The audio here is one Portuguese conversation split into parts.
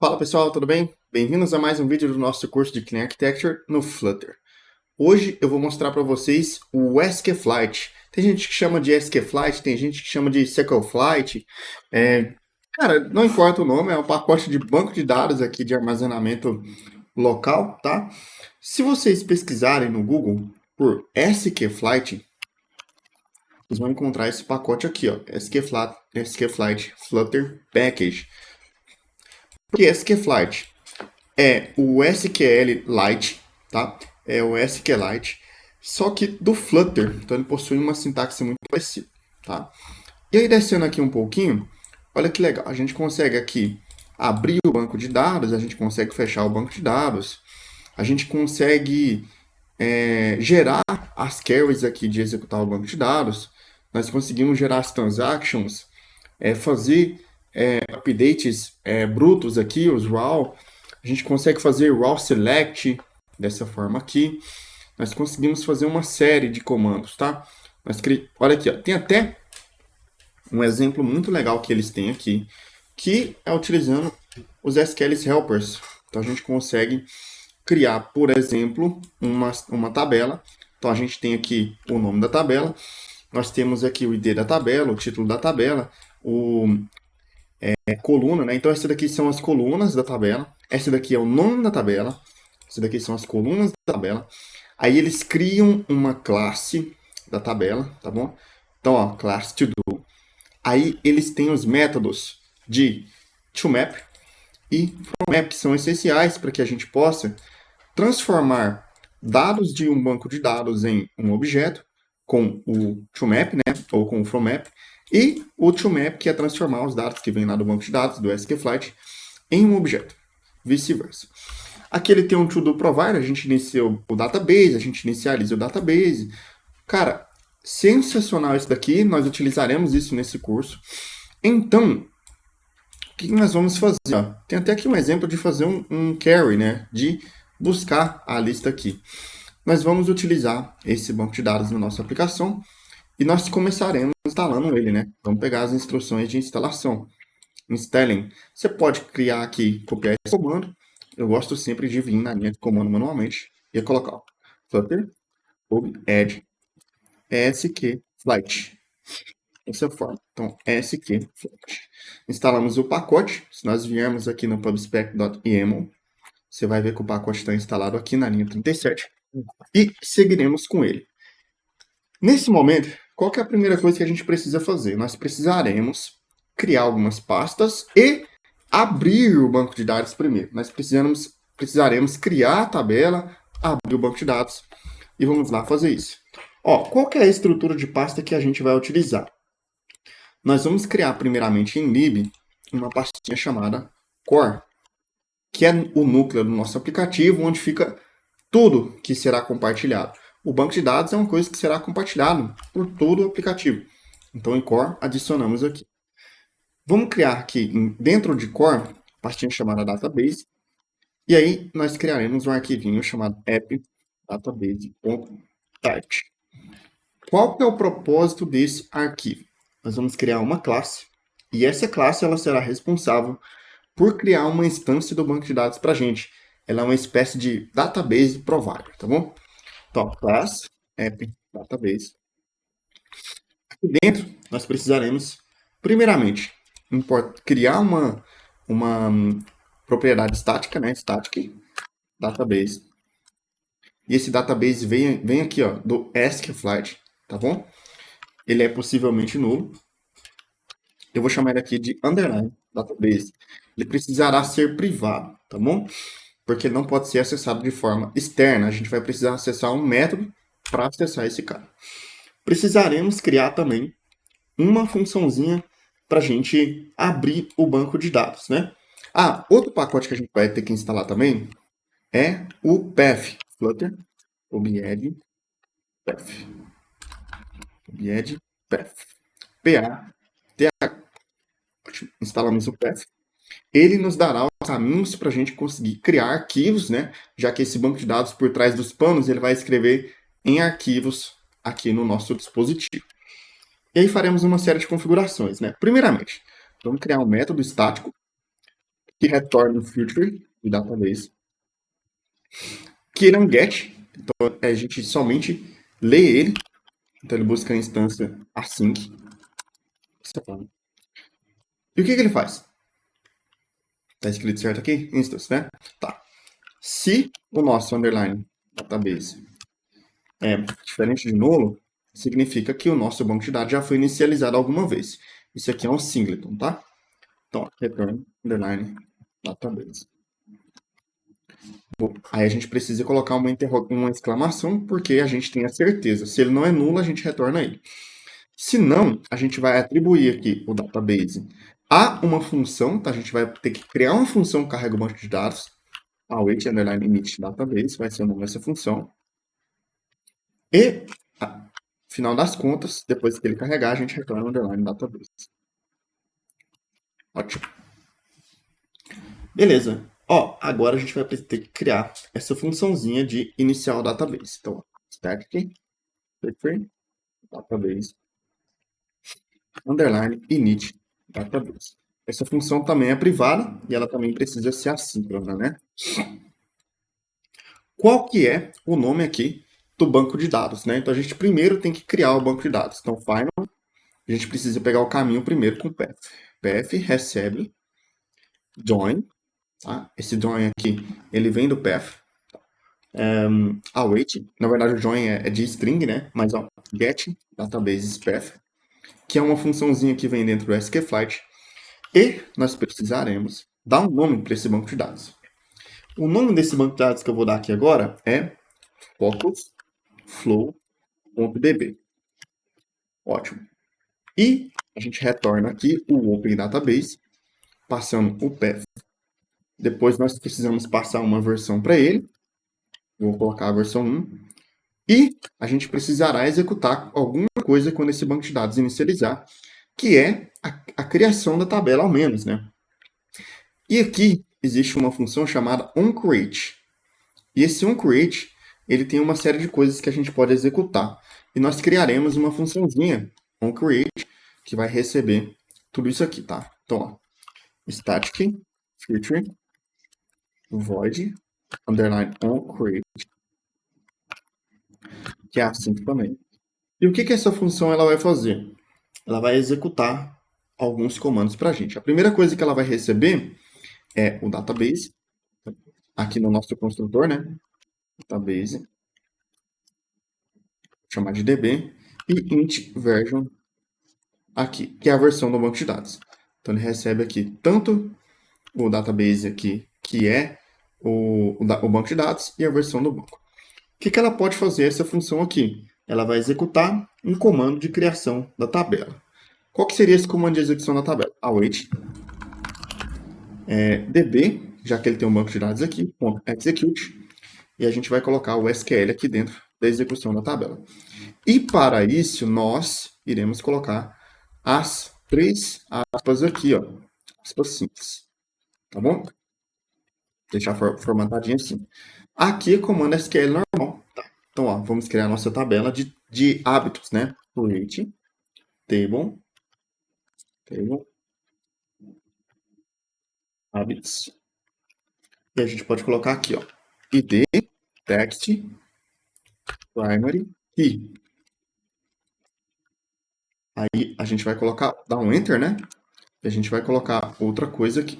Fala pessoal, tudo bem? Bem-vindos a mais um vídeo do nosso curso de Clean Architecture no Flutter. Hoje eu vou mostrar para vocês o SQFlight. Tem gente que chama de SQFlight, tem gente que chama de SQLite. Cara, não importa o nome, é um pacote de banco de dados aqui de armazenamento local, tá? Se vocês pesquisarem no Google por SQFlight, vocês vão encontrar esse pacote aqui, ó, SQFlight Flutter Package. Por que SQFlight? É o SQLite, tá? É o SQLite, só que do Flutter. Então ele possui uma sintaxe muito parecida, tá? E aí descendo aqui um pouquinho, olha que legal. A gente consegue aqui abrir o banco de dados, a gente consegue fechar o banco de dados, a gente consegue gerar as queries aqui de executar o banco de dados, nós conseguimos gerar as transactions, fazer updates brutos aqui, os raw, a gente consegue fazer raw select dessa forma aqui. Nós conseguimos fazer uma série de comandos, tá? Olha aqui, ó, tem até um exemplo muito legal que eles têm aqui, que é utilizando os SQL Helpers. Então a gente consegue criar, por exemplo, uma tabela. Então a gente tem aqui o nome da tabela, nós temos aqui o ID da tabela, o título da tabela, coluna, né? Então, essa daqui são as colunas da tabela. Essa daqui é o nome da tabela. Essa daqui são as colunas da tabela. Aí eles criam uma classe da tabela, tá bom? Então, ó, class to do. Aí eles têm os métodos de toMap e fromMap, que são essenciais para que a gente possa transformar dados de um banco de dados em um objeto com o toMap, né, ou com o fromMap, e o toMap, que é transformar os dados que vêm lá do banco de dados, do SQFlight, em um objeto, vice-versa. Aqui ele tem um to-do provider, a gente inicia o database, a gente inicializa o database. Cara, sensacional isso daqui, nós utilizaremos isso nesse curso. Então, o que nós vamos fazer? Ó, tem até aqui um exemplo de fazer um query, né, de buscar a lista aqui. Nós vamos utilizar esse banco de dados na nossa aplicação e nós começaremos instalando ele, né? Vamos pegar as instruções de instalação. Installing. Você pode criar aqui, copiar esse comando. Eu gosto sempre de vir na linha de comando manualmente e colocar ó, flutter add skflight. Dessa forma. Então, skflight. Instalamos o pacote. Se nós viermos aqui no pubspec.yaml, você vai ver que o pacote está instalado aqui na linha 37 e seguiremos com ele. Nesse momento, qual que é a primeira coisa que a gente precisa fazer? Nós precisaremos criar algumas pastas e abrir o banco de dados primeiro. Nós precisaremos criar a tabela, abrir o banco de dados e vamos lá fazer isso. Ó, qual que é a estrutura de pasta que a gente vai utilizar? Nós vamos criar primeiramente em lib uma pastinha chamada core, que é o núcleo do nosso aplicativo, onde fica tudo que será compartilhado. O banco de dados é uma coisa que será compartilhado por todo o aplicativo. Então, em core, adicionamos aqui. Vamos criar aqui, dentro de core, pastinha chamada database. E aí, nós criaremos um arquivinho chamado app.database.type. Qual que é o propósito desse arquivo? Nós vamos criar uma classe. E essa classe ela será responsável por criar uma instância do banco de dados para a gente. Ela é uma espécie de database provider, tá bom? Então, class app database. Aqui dentro, nós precisaremos, primeiramente, criar uma propriedade estática, né? Static database. E esse database vem aqui, ó, do SQFlight, tá bom? Ele é possivelmente nulo. Eu vou chamar ele aqui de underline database. Ele precisará ser privado, tá bom? Porque ele não pode ser acessado de forma externa. A gente vai precisar acessar um método para acessar esse cara. Precisaremos criar também uma funçãozinha para a gente abrir o banco de dados, né? Ah, outro pacote que a gente vai ter que instalar também é o path, Flutter obed path, obed path, P-A-T-H. Instalamos o path. Ele nos dará os caminhos para a gente conseguir criar arquivos, né? Já que esse banco de dados por trás dos panos ele vai escrever em arquivos aqui no nosso dispositivo. E aí faremos uma série de configurações, né? Primeiramente, vamos criar um método estático que retorna o filter de database, que ele é um get, então a gente somente lê ele, então ele busca a instância async. E o que ele faz? Tá escrito certo aqui? Instance, né? Tá. Se o nosso underline database é diferente de nulo, significa que o nosso banco de dados já foi inicializado alguma vez. Isso aqui é um singleton, tá? Então, return underline database. Bom, aí a gente precisa colocar uma exclamação, porque a gente tem a certeza. Se ele não é nulo, a gente retorna ele. Se não, a gente vai atribuir aqui o database a uma função, tá? A gente vai ter que criar uma função que carrega o banco de dados, await underline init database, vai ser o nome dessa função. E, final das contas, depois que ele carregar, a gente retorna o underline database. Ótimo. Beleza. Ó, agora a gente vai ter que criar essa funçãozinha de inicial database. Então, static database underline init database. Essa função também é privada e ela também precisa ser assíncrona, né? Qual que é o nome aqui do banco de dados, né? Então a gente primeiro tem que criar o banco de dados. Então, final, a gente precisa pegar o caminho primeiro com o path. Path recebe join, tá? Esse join aqui, ele vem do path. Await, na verdade o join é de string, né? Mas ó, get database path, que é uma funçãozinha que vem dentro do SQLite. E nós precisaremos dar um nome para esse banco de dados. O nome desse banco de dados que eu vou dar aqui agora é focusflow.db. Ótimo. E a gente retorna aqui o Open Database, passando o path. Depois nós precisamos passar uma versão para ele. Vou colocar a versão 1. E a gente precisará executar alguma coisa quando esse banco de dados inicializar, que é a criação da tabela ao menos, né? E aqui existe uma função chamada onCreate. E esse onCreate, ele tem uma série de coisas que a gente pode executar. E nós criaremos uma funçãozinha onCreate que vai receber tudo isso aqui, tá? Então, ó, static feature void underline onCreate, que é assim também. E o que essa função ela vai fazer? Ela vai executar alguns comandos para a gente. A primeira coisa que ela vai receber é o database, aqui no nosso construtor, né? Database, vou chamar de DB, e int version aqui, que é a versão do banco de dados. Então ele recebe aqui tanto o database aqui, que é o banco de dados, e a versão do banco. O que ela pode fazer essa função aqui? Ela vai executar um comando de criação da tabela. Qual que seria esse comando de execução da tabela? Await db, já que ele tem um banco de dados aqui, .execute, e a gente vai colocar o SQL aqui dentro da execução da tabela. E para isso, nós iremos colocar as três aspas aqui, ó, aspas simples, tá bom? Deixar formatadinho assim. Aqui é comando SQL normal, tá? Então, ó, vamos criar a nossa tabela de hábitos, né? Create table habits. E a gente pode colocar aqui, ó, id text primary key. Aí a gente vai colocar, dar um enter, né? E a gente vai colocar outra coisa aqui.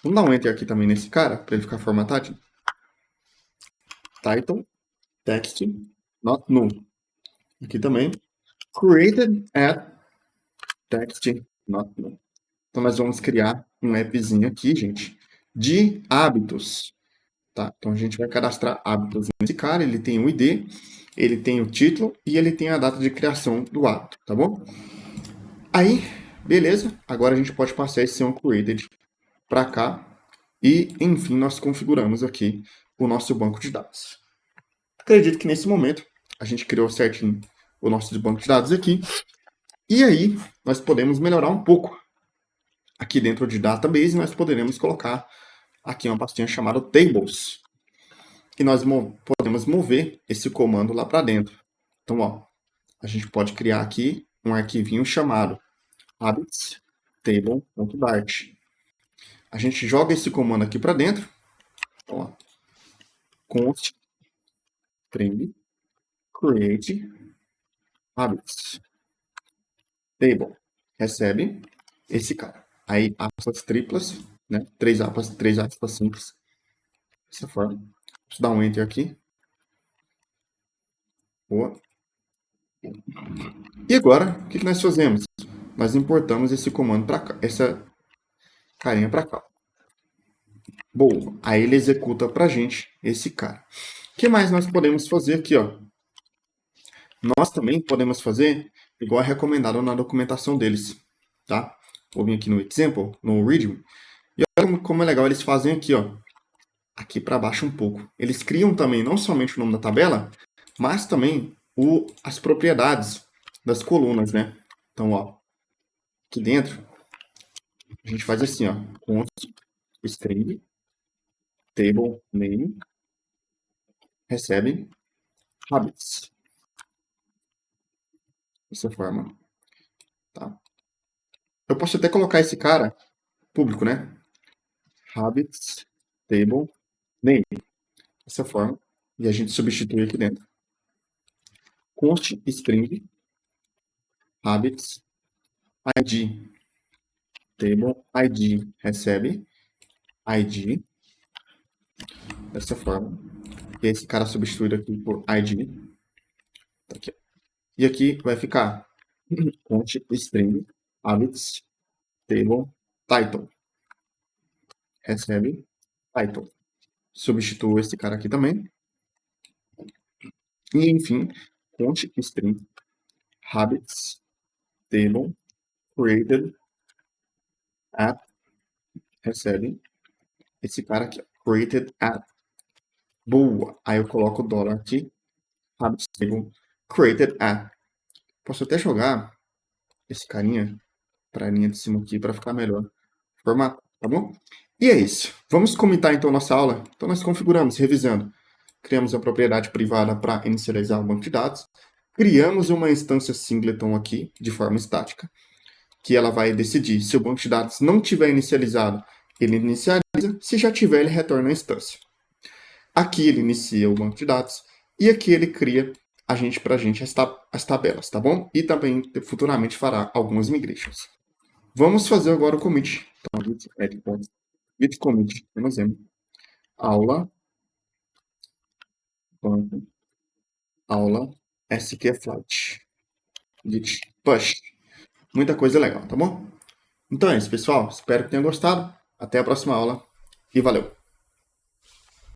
Vamos dar um enter aqui também nesse cara, para ele ficar formatado. Title text not null. Aqui também created at text not null. Então nós vamos criar um appzinho aqui, gente, de hábitos. Tá? Então a gente vai cadastrar hábitos nesse cara, ele tem o ID, ele tem o título e ele tem a data de criação do hábito, tá bom? Aí, beleza, agora a gente pode passar esse onCreated para cá e, enfim, nós configuramos aqui o nosso banco de dados. Acredito que nesse momento a gente criou certinho o nosso banco de dados aqui e aí nós podemos melhorar um pouco. Aqui dentro de database nós poderemos colocar aqui uma pastinha chamada tables, que nós podemos mover esse comando lá para dentro. Então, ó, a gente pode criar aqui um arquivinho chamado habits table.dart. a gente joga esse comando aqui para dentro. Então, ó, const string create habits table recebe esse cara. Aí, aspas triplas, né? Três aspas simples. Dessa forma. Deixa eu dar um enter aqui. Boa. E agora, o que nós fazemos? Nós importamos esse comando para cá, essa carinha para cá. Boa. Aí ele executa pra gente esse cara. O que mais nós podemos fazer aqui, ó? Nós também podemos fazer igual é recomendado na documentação deles, tá? Vou vir aqui no example, no readme, e olha como é legal eles fazem aqui, ó. Aqui para baixo um pouco. Eles criam também não somente o nome da tabela, mas também as propriedades das colunas, né? Então, ó, aqui dentro a gente faz assim, ó, const string table name recebe habits. Dessa forma, tá? Eu posso até colocar esse cara público, né? Habits table name. Dessa forma, e a gente substitui aqui dentro. Const string habits id table id recebe id dessa forma. E esse cara substituído aqui por id. Tá aqui. E aqui vai ficar const string habits table title recebe title. Substituo esse cara aqui também. E enfim, const string habits table created at recebe esse cara aqui, created at. Boa! Aí eu coloco o dólar aqui, habits table created at. Posso até jogar esse carinha para a linha de cima aqui para ficar melhor formato, tá bom? E é isso. Vamos comentar então nossa aula. Então nós configuramos, revisando. Criamos a propriedade privada para inicializar o banco de dados. Criamos uma instância singleton aqui, de forma estática, que ela vai decidir se o banco de dados não tiver inicializado, ele inicializa, se já tiver, ele retorna a instância. Aqui ele inicia o banco de dados e aqui ele cria pra gente as tabelas, tá bom? E também futuramente fará algumas migrations. Vamos fazer agora o commit. Então, git commit, por exemplo, aula, banco, aula, skflight, git push. Muita coisa legal, tá bom? Então é isso, pessoal. Espero que tenham gostado. Até a próxima aula e valeu!